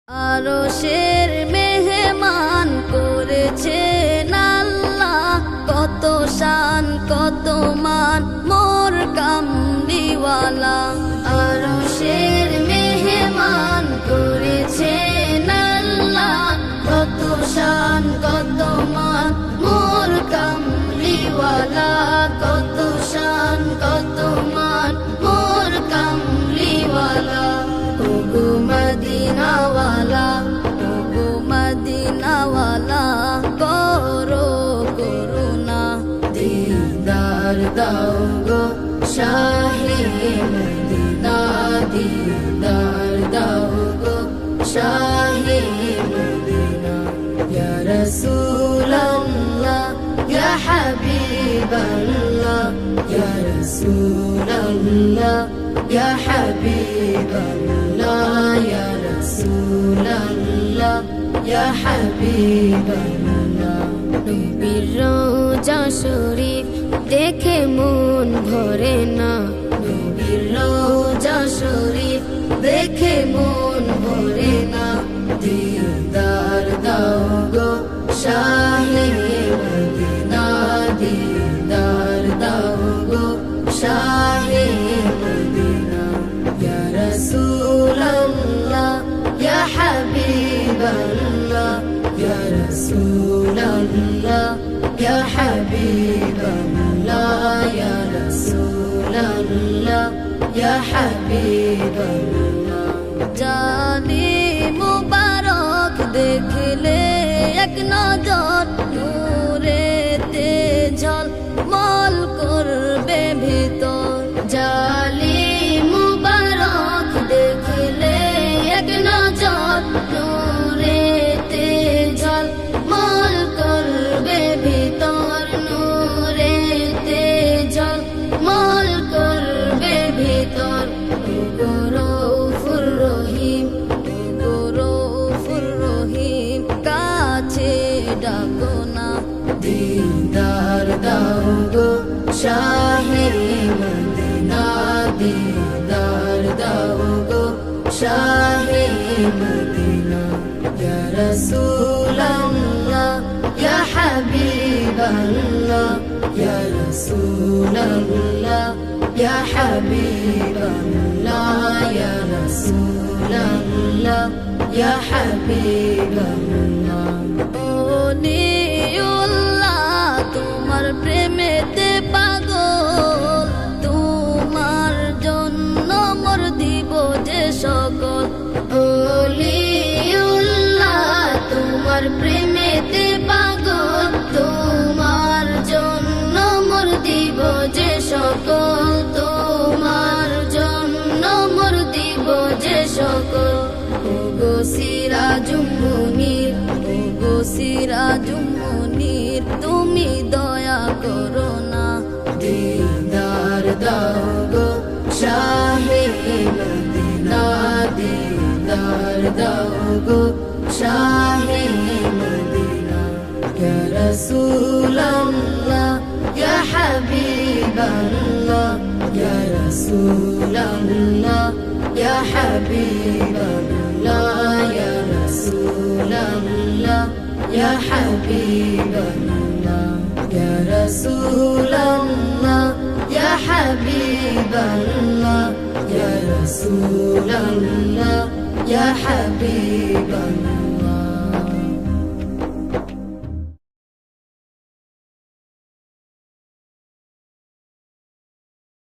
আরশের মেহমান করেছেন আল্লাহ, কত শান কত মান মোর কামলিওয়ালা। আরশের মেহমান করেছেন আল্লাহ, কত শান কত মান মোর কামলিওয়ালা। কত শান কত মান মোর কামলিওয়ালা। ওগো মদিনাওয়ালা, ওগো মদিনাওয়ালা, করো করুণা দিদার দাও গো শাহে মদিনা। দিদার দাও গো শাহে মদিনা। ইয়া রাসূলাল্লাহ ইয়া হাবিবাল্লাহ, ইয়া রাসূলাল্লাহ ইয়া হাবিবাল্লাহ, ইয়া রাসূলাল্লাহ ইয়া হাবিবাল্লাহ। নবীর রওজা শরীফ দেখে মন ভরে না, নবীর রওজা শরীফ দেখে মন ভরে না। দিদার দাও গো শাহে মদিনা। দিদার দাও গো শাহে মদিনা। ইয়া রাসূলাল্লাহ ইয়া হাবিবাল্লাহ, ইয়া রাসূলাল্লাহ ইয়া হাবিবাল্লাহ, ইয়া রাসূলাল্লাহ ইয়া হাবিবাল্লাহ। জানি মুবারক দেখলে এক নজর, নূরেতে ঝলমল করবে ভিতর। জালি মুবারক দেখলে এক নজর, নূরেতে ঝলমল করবে ভিতর। নূরেতে ঝলমল করবে ভিতর। ওগো রউফুর রহিম, ওগো রউফুর রহিম, কাছে ডাকো না। দিদার দাও গো শাহে মদিনা। দিদার দাও গো শাহে মদিনা। ইয়া রাসূলাল্লাহ ইয়া হাবিবাল্লাহ, ইয়া রাসূলাল্লাহ ইয়া হাবিবাল্লাহ, ইয়া রাসূলাল্লাহ ইয়া হাবিবাল্লাহ। ওলিউল্লাহ তোমার প্রেমেতে পাগল, তোমার জন্য মোর দিব যে সকল। ওলিউল্লাহ তোমার প্রেমেতে পাগল, তোমার জন্য মোর দিব যে সকল। তোমার জন্য মোর দিব যে সকল। ওগো সিরাজুম মুনীর, ওগো সিরাজুম মুনীর, তুমি দয়া করো না। দিদার দাও গো শাহে মদিনা। দিদার দাও গো শাহে মদিনা। ইয়া রাসূলাল্লাহ ইয়া হাবিবাল্লাহ, ইয়া রাসূলাল্লাহ ইয়া হাবিবাল্লাহ, ইয়া রাসূলাল্লাহ ইয়া হাবিবাল্লাহ, ইয়া রাসূলাল্লাহ ইয়া হাবিবাল্লাহ, ইয়া রাসূলাল্লাহ ইয়া হাবিবাল্লাহ।